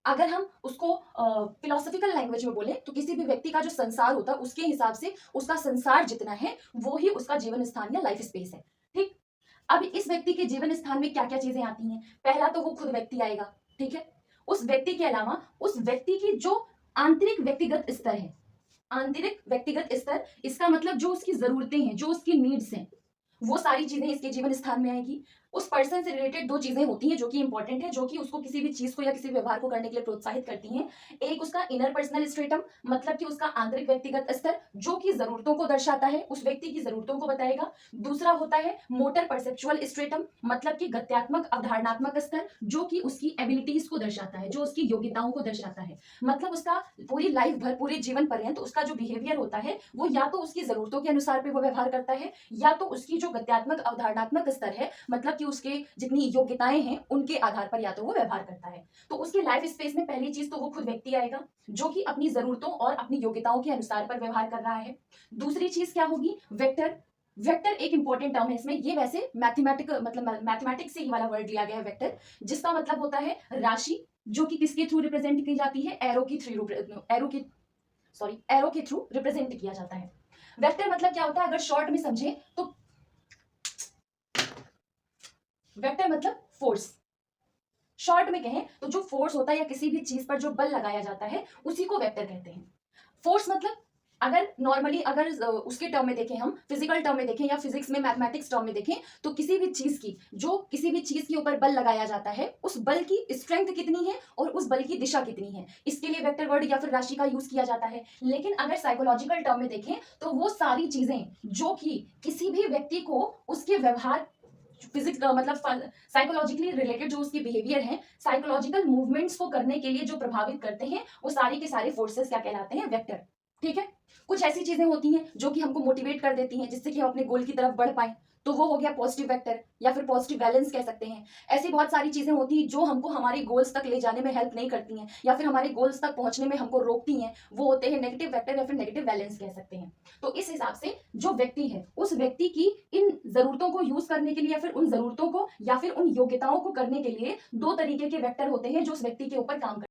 अगर हम उसको फिलोसफिकल लैंग्वेज में बोले तो किसी भी व्यक्ति का जो संसार होता है उसके हिसाब से उसका संसार जितना है वो ही उसका जीवन स्थान या लाइफ स्पेस है। ठीक। अब इस व्यक्ति के जीवन स्थान में क्या क्या चीजें आती हैं? पहला तो वो खुद व्यक्ति आएगा। ठीक है। उस व्यक्ति के अलावा उस व्यक्ति की जो आंतरिक व्यक्तिगत स्तर है, आंतरिक व्यक्तिगत स्तर, इसका मतलब जो उसकी जरूरतें हैं, जो उसकी नीड्स हैं, वो सारी चीजें इसके जीवन स्थान में आएगी। उस पर्सन से रिलेटेड दो चीजें होती हैं जो कि इंपॉर्टेंट है, जो कि उसको किसी भी चीज को या किसी व्यवहार को करने के लिए प्रोत्साहित करती हैं। एक उसका इनर पर्सनल स्ट्रेटम, मतलब कि उसका आंतरिक व्यक्तिगत स्तर, जो कि जरूरतों को दर्शाता है, उस व्यक्ति की जरूरतों को बताएगा। दूसरा होता है मोटर परसेप्चुअल स्ट्रेटम, मतलब कि गत्यात्मक अवधारणात्मक स्तर, जो कि उसकी एबिलिटीज को दर्शाता है, जो उसकी योग्यताओं को दर्शाता है। मतलब उसका पूरी लाइफ भर, पूरे जीवन पर्यंत उसका जो बिहेवियर होता है वो या तो उसकी जरूरतों के अनुसार पे वो व्यवहार करता है, या तो उसकी जो गत्यात्मक अवधारणात्मक स्तर है, मतलब कि उसके जितनी योग्यताएं हैं उनके आधार पर या तो वो व्यवहार करता है। तो उसके लाइफ स्पेस में पहली चीज तो वो खुद व्यक्ति आएगा जो कि अपनी जरूरतों और अपनी योग्यताओं के अनुसार पर व्यवहार कर रहा है। दूसरी चीज क्या होगी? वेक्टर। वेक्टर एक इंपॉर्टेंट टर्म है इसमें, ये वैसे मैथमेटिक्स से ही वाला वर्ड लिया गया है वेक्टर, जिसका मतलब होता है राशि, जो कि किसके थ्रू रिप्रेजेंट की जाती है? एरो के थ्रू रिप्रेजेंट किया जाता है। वेक्टर मतलब क्या होता है अगर शॉर्ट में समझे तो वेक्टर मतलब फोर्स। शॉर्ट में कहें तो जो फोर्स होता है या किसी भी चीज पर जो बल लगाया जाता है उसी को वेक्टर कहते हैं। फोर्स मतलब अगर नॉर्मली अगर उसके टर्म में देखें, हम फिजिकल टर्म में देखें या फिजिक्स में मैथमेटिक्स टर्म में देखें, तो किसी भी चीज की, जो किसी भी चीज के ऊपर बल लगाया जाता है उस बल की स्ट्रेंथ कितनी है और उस बल की दिशा कितनी है, इसके लिए वेक्टर वर्ड या फिर राशि का यूज किया जाता है। लेकिन अगर साइकोलॉजिकल टर्म में देखें तो वो सारी चीजें जो कि किसी भी व्यक्ति को उसके व्यवहार, फिजिक्स मतलब साइकोलॉजिकली रिलेटेड जो उसके बिहेवियर है, साइकोलॉजिकल मूवमेंट्स को करने के लिए जो प्रभावित करते हैं, वो सारे के सारे फोर्सेस क्या कहलाते हैं? वेक्टर। ठीक है। कुछ ऐसी चीजें होती हैं जो कि हमको मोटिवेट कर देती हैं जिससे कि हम अपने गोल की तरफ बढ़ पाए, तो वो हो गया पॉजिटिव वेक्टर या फिर पॉजिटिव बैलेंस कह सकते हैं। ऐसी बहुत सारी चीजें होती हैं जो हमको हमारे गोल्स तक ले जाने में हेल्प नहीं करती हैं या फिर हमारे गोल्स तक पहुंचने में हमको रोकती हैं, वो होते हैं नेगेटिव वेक्टर या फिर नेगेटिव बैलेंस कह सकते हैं। तो इस हिसाब से जो व्यक्ति है उस व्यक्ति की इन जरूरतों को यूज करने के लिए या फिर उन जरूरतों को या फिर उन योग्यताओं को करने के लिए दो तरीके के वेक्टर होते हैं जो उस व्यक्ति के ऊपर काम करते हैं।